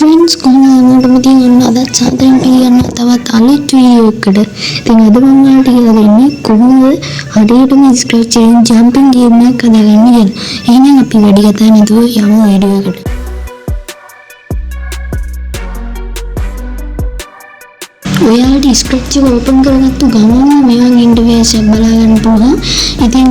Friends කොහොමද අද සාදරයෙන් පිළිගන්න තවත් අලුත් වීඩියෝ එකකට. ඉතින් අද මම ඔයාලට කියලා දෙන්නේ කොහොමද හරියටම ස්ක්‍රැච් එකෙන් ජම්පින් ගේම් එකක් හදාගන්න කියලා. එහෙනම් අපි වැඩි කතා නැතුව යමු වීඩියෝ එකට. ඔයාලට ස්ක්‍රැච් එක ඕපන් කරගත්තු ගමන් මේ වගේ ඉන්ටර්ෆේස් එකක් බලා ගන්න පුළුවන්. ඉතින්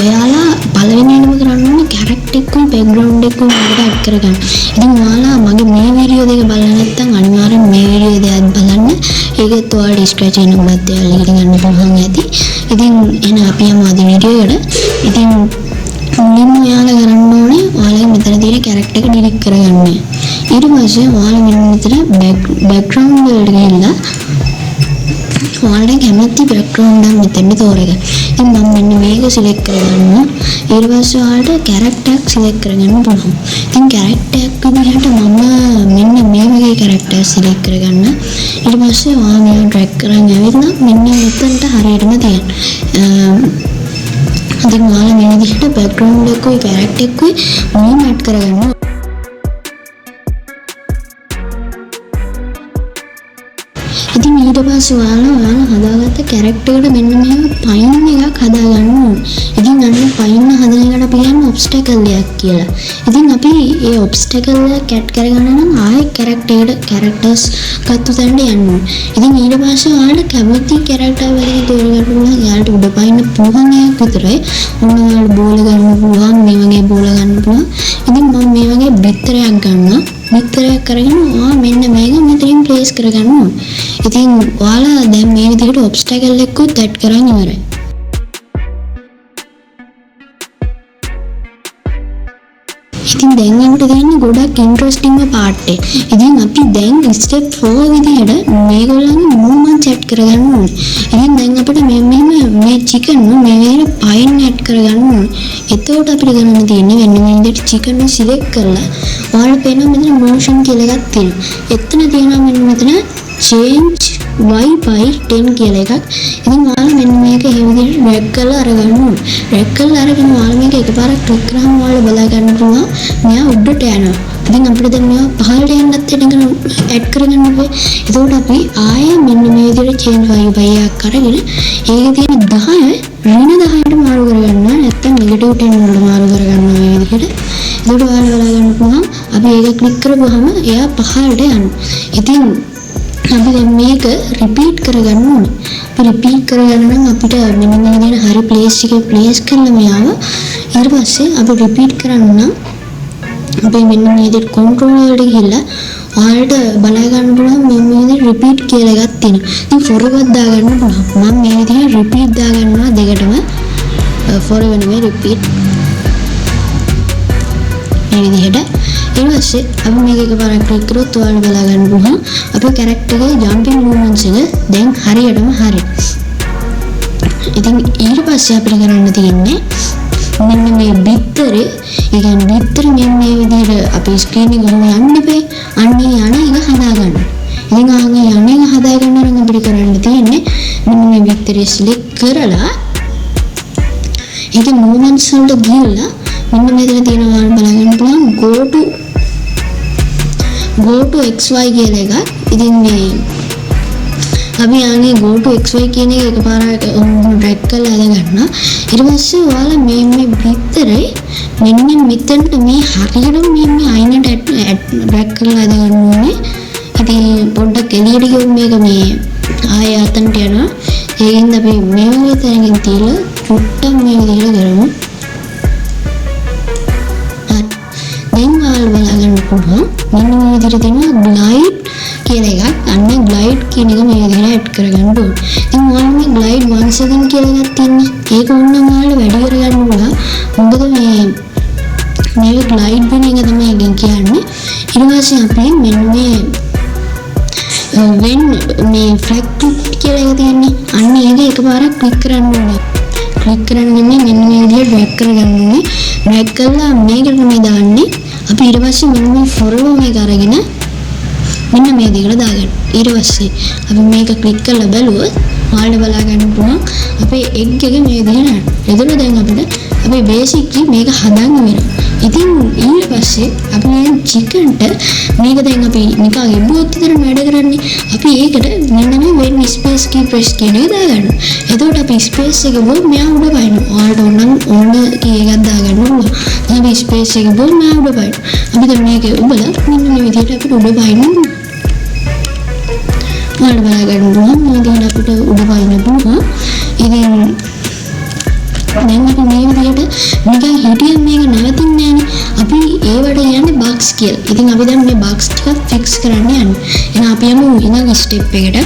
ඔයාලා පළවෙනියෙන්ම කරන්න ඕනේ කැරක්ටර් එකකුයි බෑග්ග්‍රවුන්ඩ් එකකුයි වලට ඇඩ් කරගන්න. ඉතින් ඔයාලා මගේ මේ වීඩියෝ දෙක බලලා නැත්නම් අනිවාර්යෙන් මේ වීඩියෝ දෙකත් බලන්න. ඒකත් ඔයාලට ස්ක්‍රැච් එකෙන් උඹත් ඔයාලා ඉගෙන ගන්න පුළුවන් ඇති. ඉතින් එහෙනම් අපි යමු අද වීඩියෝ එකට. ඉතින් මුලින්ම ඔයාලා කරන්න ඕනේ ඔයාලගේ මෙතන තියෙන කැරක්ටර් එක ඩිලීට් කරගන්න. ඊට පස්සේ ඔයාලා මෙතන බෑග්ග්‍රවුන්ඩ් වලට ගිහිල්ලා ඔයාලට කැමති බෑග්ග්‍රවුන්ඩ් එක මෙතෙන්ට තෝරගන්න. ඉතින් මම මෙන්න මේක සිලෙක්ට් කරගන්නවා. ඊට පස්සේ ඔයාලට කැරක්ටර් එකක් සිලෙක්ට් කරගන්න පුළුවන්. ඉතින් කැරක්ටර් එකක් විදිහට මම මෙන්න මේ වගේ කැරක්ටර් සිලෙක්ට් කරගන්න. ඊට පස්සේ ඔයා මේක ඩ්‍රැග් කරන් ඇවිල්ලා මෙන්න මෙතනට හරියටම තියන්න. ඉතින් ඔයාලා මේ විදිහට බෑග්ග්‍රවුන්ඩ් එකකුයි කැරක්ටර් එකකුයි මුලින්ම ඇඩ් කරගන්න. ඉතින් ඊට පස්සේ ඔයාලා හදාගත්ත කැරක්ටර් එකට මෙන්න මේව පයින් එකක් හදාගන්න ඕනේ. ඉතින් අන්න පයින් හදන එකට අපි කියන්නේ ඔබ්ස්ටැකල් එකක් කියලා. ඉතින් අපි මේ ඔබ්ස්ටැකල් එක ඇඩ් කරගන්න නම් ආයෙ කැරක්ටර්ස් ගත්ත තැනට යන්න ඕනේ. ඉතින් ඊට පස්සේ ඔයාලට කැමති කැරක්ටර් වලින් තෝරගන්න පුළුවන්. එයාලට උඩ පයින්න පුළුවන් එකක් විතරයි. ඔන්න ඔයාලට බෝල ගන්න පුළුවන්, මේ වගේ බෝල ගන්න පුළුවන්. ඉතින් මම මේ වගේ බිත්තරයක් ගන්නවා. බිත්තරයක් කරගෙන මෙන්න මේක මෙතනින් ප්ලේස් කරගන්න ඕනේ. ඉතින් ඔයාලා දැන් මේ විදිහට ඔබ්ස්ටැකල් එකකුත් ඇඩ් කරන් ඉවරයි. ඉතින් දැන් අපිට තියෙන්නේ ගොඩක් ඉන්ටරෙස්ටිං පාර්ට් එක. ඉතින් අපි දැන් ස්ටෙප් 4 විදිහට මේගොල්ලන්ගේ මූව්මන්ට්ස් ඇඩ් කරගන්න ඕනේ. ඉතින් දැන් අපිට මේ චිකන් මේ විදිහට පයින් ඇඩ් කරගන්න ඕනේ. එතකොට අපිට ගන්න තියෙන්නේ මෙන්න මේ විදිහට චිකන් සිලෙක්ට් කරලා ඔයාලට පේනවා මෙතන මොෂන් කියලා එකක් තියෙනවා. එතන තියෙනවා මෙන්න මෙතන change y by 10 කියලා එකක්. ඉතින් ඔයාලා මෙන්න මේක මේ විදිහට ඩ්‍රැග් කරලා අරගන්න ඕනේ. ඩ්‍රැග් කරලා අරගෙන ඔයාලා මේක එකපාරක් ක්ලික් කරාම ඔයාලා බලා ගන්න පුළුවන් මෙයා උඩට යනවා. ඉතින් අපිට දැන් මේවා පහළට යන්නත් එක ඇඩ් කරගන්න ඕනේ. ඒකෝට අපි ආයෙ මෙන්න මේ විදිහට change y by එකක් අරගෙන ඒකේ තියෙන 10 ඍණ 10ට මාරු කරගන්නවා. නැත්නම් නෙගටිව් 10 වලට මාරු කරගන්නවා මේ විදිහට. ඒකෝට ඔයාලා බලා ගන්න පුළුවන් අපි ඒක ක්ලික් කරපුවාම එයා පහළට යනවා. ඉතින් අපි දැන් මේක රිපීට් කරගන්න ඕනේ. අපි රිපීට් කරගන්න නම් අපිට මෙන්න මේ විදිහට හරි ප්ලේස් එකේ ප්ලේස් කරලා මෙයාව ඊට පස්සේ අපි රිපීට් කරන්න නම් අපි මෙන්න මේ විදිහට කන්ට්‍රෝල් වලට ගිහිල්ලා ඔයාලට බලා ගන්න පුළුවන් මෙන්න මේ විදිහට රිපීට් කියලා එකක් තියෙනවා. ඉතින් ෆොරවර්ඩ් දාගන්න පුළුවන්. මම මේ විදිහට රිපීට් දාගන්නවා දෙකටම ෆොරවර්ඩ් නෙමෙයි රිපීට් මේ විදිහට. ඊට පස්සේ අපි මේක එකපාරක් ක්ලික් කරොත් ඔයාලට බලා ගන්න පුළුවන් අපේ කැරක්ටර් එකේ ජම්පින් මූව්මන්ට්ස් එක දැන් හරියටම හරි. ඉතින් ඊට පස්සේ අපිට කරන්න තියෙන්නේ මෙන්න මේ බිත්තරේ ඒ කියන්නේ බිත්තර මේ විදිහට අපේ ස්ක්‍රීන් එක ගොම යන්න ඉපේ අන්නේ යන එක හදාගන්න. ඉතින් ආගේ යන එක හදාගන්න නම් අපිට කරන්න තියෙන්නේ මෙන්න මේ බිත්තරේ සිලෙක්ට් කරලා ඒකේ මූව්මන්ට්ස් වලට ගිහලා මෙන්න මෙතන තියෙනවා බලන්න පුළුවන් go to xy කියලා එකක්. ඉතින් මේ අපි යන්නේ go to xy කියන එක එකපාරට ඩ්‍රැග් කරලා අදගන්න. ඊට පස්සේ ඔයාලා මේ බිත්තරේ මෙන්න මෙතනට මේ හරියටම මේ අයිනට ඩ්‍රැග් කරලා අදගන්න ඕනේ. ඉතින් පොඩ්ඩක් එළියට ගියොත් මේක මේ ආයෙ අතන්ට යනවා. ඒකින්ද අපි මේ වගේ තැනකින් තියලා චුට්ටක් මේ විදිහට කරමු. දැන් ඔයාලා බලන්න පුළුවන් මෙන්න මේ විදිහට තියෙනවා glide කියලා එකක්. අන්න glide කියන එක මේ විදිහට ඇඩ් කරගන්න ඕනේ. ඉතින් ඔයාලා මේ glide 1 second කියලා එකක් තියෙනවා. ඒක ඕනනම් ඔයාලා වැඩි කරගන්න ඕන. මොකද මේ glide වෙන එක තමයි එකෙන් කියන්නේ. ඊට පස්සේ අපි මෙන්න මේ flag කියලා එක තියෙන්නේ. අන්න ඒක එකපාරක් ක්ලික් කරන්න ඕනේ. ක්ලික් කරන්නේ මෙන්න මේ විදිහට ඩ්‍රැග් කරගන්න ඕනේ. ඩ්‍රැග් කරලා මේකට මේ දාන්නේ. අපි ඊට පස්සේ මෙන්න මේ ෆොරවර්ඩ් මේක අරගෙන මෙන්න මේ දෙකට දාගන්න. ඊට පස්සේ අපි මේක ක්ලික් කරලා බලුවොත් ඔයාලට බලා ගන්න පුළුවන් අපේ එග් එක මේ විදිහට. එතකොට දැන් අපිට අපි බේසික්ලි මේක හදන්න වෙනවා. ඉතින් ඊට පස්සේ අපි මේ චිකන්ට මේක දැන් අපි නිකන් ඉබ්බුවොත් විතර වැඩ කරන්නේ. අපි ඒකට මෙන්න මේ වෙන් ස්පේස් කී ප්‍රෙස් කියන එක දාගන්නවා. එතකොට අපි ස්පේස් එක බොල් මෙයා උඩ පයින්නවා. ඔයාලට ඕන කී එකක් දාගන්න පුළුවන්. දැන් අපි ස්පේස් එක බොල් මෙයා උඩ පයින්නවා. අපි දැන් මේක උඹලා මෙන්න මේ විදිහට අපිට උඩ පයින්නවා. ඔයාලට බලාගන්න පුළුවන් මේ විදිහට අපිට උඩ පයින්න පුළුවන්. ඉතින් දැන් අපි මේ විදිහට නිකන් හිටියම මේක නැවතින්නේ නැහනේ. අපි ඒවට යන්නේ බග්ස් කියලා. ඉතින් අපි දැන් මේ බග්ස් ටික ෆික්ස් කරන්න යන්නේ. එහෙනම් අපි යමු ඊළඟ ස්ටෙප් එකට.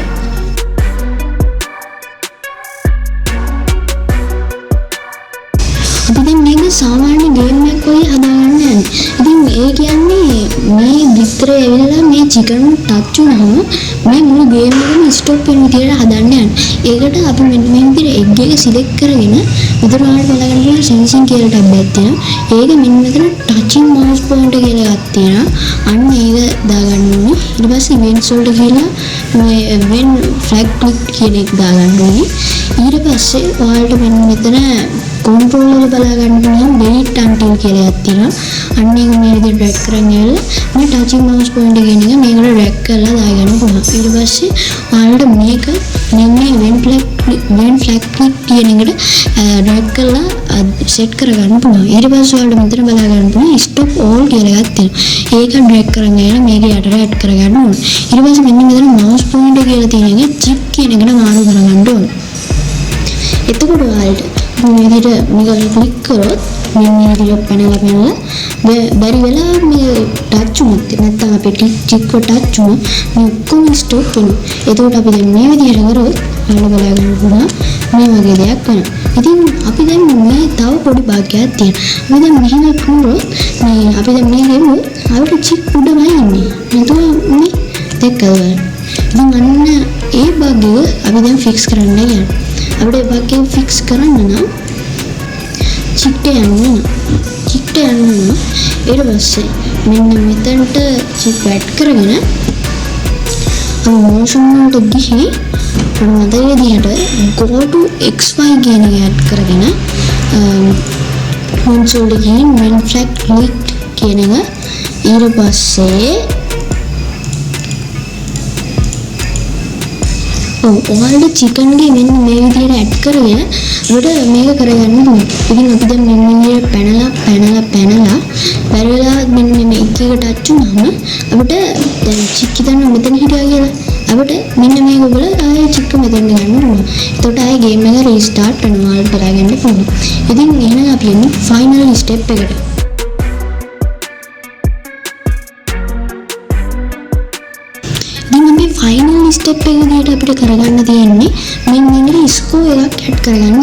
අපි දැන් මේක සාමාන්‍ය ගේම් එකක් වගේ හදාගන්න යන්නේ. ඉතින් ඒ කියන්නේ මේ විතරේ ඇවිල්ලා මේ චිකන් ටච් වුණාම මේ මුළු ගේම් එකම ස්ටොප් වෙන විදිහට හදන්න යන්නේ. ඒකට අපි මෙන්න මේ විදිහට එග් එක සිලෙක්ට් කරගෙන උඩට බලන්න පුළුවන් සෙන්සින් කියලා ටැබ් එකක් තියෙනවා. ඒක මෙන්න මෙතන ටචින් මවුස් පොයින්ටර් කියලා එකක් තියෙනවා. අන්න ඒක දාගන්න ඕනේ. ඊට පස්සේ ඉවෙන්ට්ස් වලට ගිහලා මේ වෙන් ෆ්ලැග් ක්ලික් කියන එක දාගන්න ඕනේ. ඊට පස්සේ ඔයාලට මෙන්න මෙතන කන්ට්‍රෝලර් බලා ගන්න පුළුවන් wait until කියලා එකක් තියෙනවා. අන්න ඒක මේ විදිහට ඩ්‍රැග් කරන් ගිහලා මේ ටචින් මවුස් පොයින්ටර් කියන එක මේකට ඩ්‍රැග් කරලා දාගන්න පුළුවන්. ඊට පස්සේ ඔයාලට මේක මෙන්න වෙන් ෆ්ලැග් ක්ලික් කියන එකට ඩ්‍රැග් කරලා සෙට් කරගන්න පුළුවන්. ඊට පස්සේ ඔයාලට මෙතන බලා ගන්න පුළුවන් stop all කියලා එකක් තියෙනවා. ඒක ඩ්‍රැග් කරන් ගිහලා මේක යටට ඇඩ් කරගන්න ඕනේ. ඊට පස්සේ මෙන්න මෙතන මවුස් පොයින්ටර් කියලා තියෙන එක chip කියන එකට මාරු කරගන්න ඕනේ. එතකොට ඔයාලට මේ විදිහට මේක ක්ලික් කරොත් මෙන්න මේ විදිහට පැනලා බැරි වෙලා මේ ටච් වුණොත් නැත්නම් අපේ ටික් එක ටච් වුණොත් මේ ඔක්කොම ස්ටොප් වෙනවා. එතකොට අපි දැන් මේ විදිහට කරොත් ඔයාලා බලා ගන්න පුළුවන් මේ වගේ දෙයක් වෙනවා. ඉතින් අපි දැන් මේ තව පොඩි භාගයක් තියෙනවා. අපි දැන් මෙහෙම කරොත් මේ අපි දැන් මේ ගෙමුවොත් අපිට චික් උඩමයි ඉන්නේ. නේද මේ දෙකවල. ඉතින් අන්න ඒ බග් එක අපි දැන් ෆික්ස් කරන්න යනවා. අපිට බග් එක ෆික්ස් කරන්න නම් චික්ට යන්න ඊට පස්සේ මෙන්න මෙතනට චිප් ඇඩ් කරගෙන මොෂන් වලට ගිහින් මත විදිහට go to xy කියන එක ඇඩ් කරගෙන console එකේ when flag clicked කියන එක ඊට පස්සේ ඔයාලට චිකන් ගේ මෙන්න මේ විදිහට ඇඩ් කරගෙන අපිට මේක කරගන්න පුළුවන්. ඉතින් අපි දැන් මෙන්න මේ පැනලා බැරිලා මෙන්න මේ එක ටච් වුණාම අපිට දැන් චික් හිතන්න මෙතන හිටියා කියලා. අපිට මෙන්න මේක වල ආයෙ චික් මෙතන ගන්න පුළුවන්. එතකොට ආයෙ ගේම් එක රීස්ටාර්ට් කරනවා වල කරගන්න පුළුවන්. ඉතින් එහෙනම් අපි යමු ෆයිනල් ස්ටෙප් එකට. ෆයිනල් ස්ටෙප් එක විදිහට අපිට කරගන්න තියෙන්නේ මෙන්න මේ ස්කෝ එකක් ඇඩ් කරගන්න.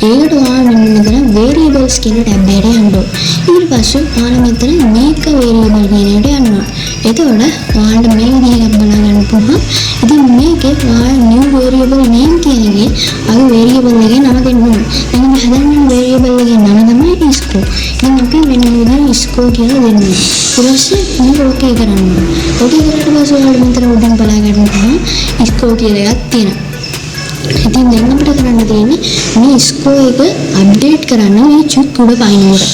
ඒකට ඔයාලා මෙන්න මෙතන variables කියන ටැබ් එකට යන්න ඕන. ඊට පස්සේ ඔයාලා මෙතන make a variable කියන එකට යනවා. එතකොට ඔයාලට මේ විදිහට බලා ගන්න පුළුවන්. ඉතින් මේකේ ඔයාලා new variable name කියන එකේ අර variable එකේ නම දෙන්න ඕන. එහෙනම් මේ හදන්න variable එකේ නම තමයි ස්කෝ. ඉතින් අපි මෙන්න මේ විදිහට ස්කෝ කියලා දෙනවා. ඊට පස්සේ මේක ඕකේ කරන්න ඕන. ඕකේ කරලා පස්සේ ඔයාලා මෙතන උඩින් බලා ගන්න ස්කෝ කියලා එකක් තියෙනවා. ඉතින් දැන් අපිට කරන්න තියෙන්නේ මේ ස්කෝ එක අප්ඩේට් කරන්න මේ චුක් උඩ පයින්නකොට.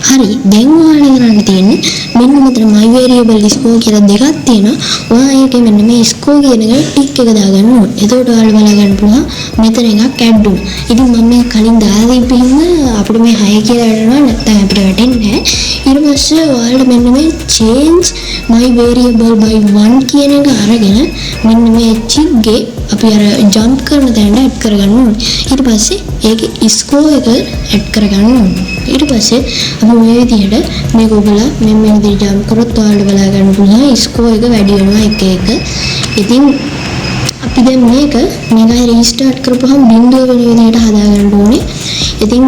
හරි. දැන් ඔයාලා කරන්න තියෙන්නේ මෙන්න මෙතන my variable ස්කෝ කියලා දෙකක් තියෙනවා. ඔයා ඒකේ මෙන්න මේ ස්කෝ කියන එක ටික් එක දාගන්න ඕනේ. එතකොට ඔයාලා බලා ගන්න පුළුවන් මෙතන එකක් ඇඩ් වුණා. ඉතින් මම මේ කලින් දාලා ඉපින්න අපිට මේ 6 කියලා වැටෙනවා නැත්නම් අපිට වැටෙන්නේ නැහැ. ඊට පස්සේ ඔයාලට මෙන්න මේ change my variable by 1 කියන එක අරගෙන මෙන්න මේ චික්ගේ අපි අර ජම්ප් කරන තැනට ඇඩ් කරගන්න ඕනේ. ඊට පස්සේ ඒකේ ස්කෝ එක ඇඩ් කරගන්න ඕනේ. ඊට පස්සේ අපි මේ විදිහට මේක ඔබලා මෙන්න මේ විදිහට ජම්ප් කරොත් ඔයාලට බලා ගන්න පුළුවන් ස්කෝ එක වැඩි වෙනවා එක එක. ඉතින් අපි දැන් මේක රීස්ටාර්ට් කරපුවහම බිඳුව වෙන විදිහට හදාගන්න ඕනේ. ඉතින්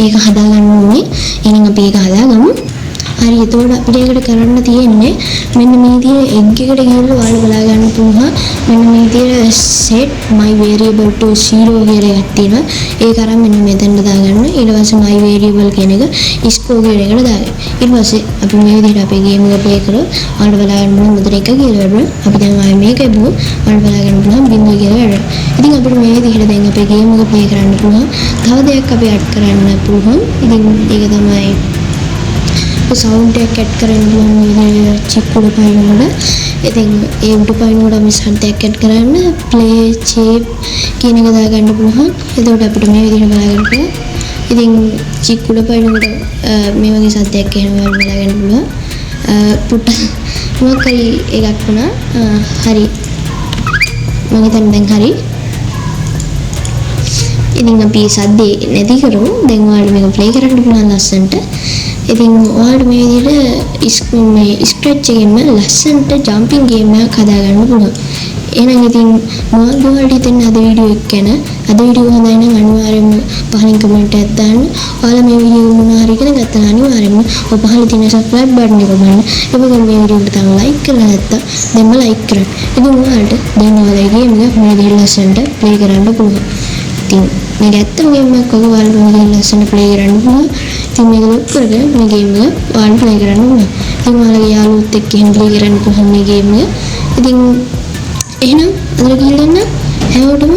ඒක හදාගන්න ඕනේ. එහෙනම් අපි ඒක හදාගමු. හරි එතකොට අපිට ඒකට කරන්න තියෙන්නේ මෙන්න මේ විදිහේ egg එකට ගිහිල්ලා ඔයාලා බලා ගන්න පුළුවන් මෙන්න මේ විදිහේ set my variable to 0 කියලා එකක් තියෙනවා ඒක අරන් මෙන්න මෙතෙන්ට දාගන්න ඊට පස්සේ my variable කියන එක score කියන එකට දාගන්න ඊට පස්සේ අපි මේ විදිහට අපේ game එක play කරොත් ඔයාලා බලා ගන්න පුළුවන් මෙතන එක කියලා වැඩ අපි දැන් ආයේ මේක එබුව ඔයාලා බලා ගන්න පුළුවන් බිඳුව කියලා වැඩ ඉතින් අපිට මේ විදිහට දැන් අපේ game එක play කරන්න පුළුවන් තව දෙයක් අපි add කරන්න පුළුවන් ඉතින් ඒක තමයි sound එක add කරන්න පුළුවන් මේ chip උඩ පයින්නකොට ඉතින් ඒ උඩ පයින්නකොට අපි sound එක add කරන්න play chip කියන එක දාගන්න පුළුවන් එතකොට අපිට මේ විදිහට බලාගන්න පුළුවන් ඉතින් chip උඩ පයින්නකොට මේ වගේ සද්දයක් එනවා බලාගන්න පුළුවන් පුට මොකයි එකක් වුණා හරි මම හිතන්නේ දැන් හරි ඉතින් අපි සද්දේ නැති කරමු දැන් ඔයාලට මේක play කරන්න පුළුවන් ලස්සනට ඉතින් ඔයාලට මේ විදිහට මේ ස්ක්‍රැච් එකෙන්ම ලස්සනට ජම්පින් ගේම් එකක් හදාගන්න පුළුවන් එහෙනම් ඉතින් මොකද ඔයාලට හිතෙන අද වීඩියෝ එක ගැන අද වීඩියෝ හොඳයි නම් අනිවාර්යයෙන්ම පහලින් කමෙන්ට් එකක් දාන්න ඔයාලා මේ වීඩියෝ මොනවා හරි ඉගෙන ගත්තා අනිවාර්යයෙන්ම ඔය පහළ තියෙන subscribe button එක බලන්න ඒ වගේම මේ වීඩියෝ එකට තාම like කරලා නැත්නම් දැන්ම like කරන්න ඉතින් ඔයාලට දැන් ඔයාලා ගේම් එක මේ විදිහට ලස්සනට play කරන්න පුළුවන් ඉතින් මේක ඇත්තම ගේම් එකක් වගේ ඔයාලට මේ විදිහට ලස්සනට play කරන්න පුළුවන් ඉතින් මේක ලොක් කරගෙන මේ ගේම් එක ඔයාලට play කරන්න පුළුවන් ඉතින් ඔයාලගේ යාළුවොත් එක්ක එහෙම play කරන්න පුළුවන් මේ ගේම් එක ඉතින් එහෙනම් අදට ගිහින් ගන්න හැමෝටම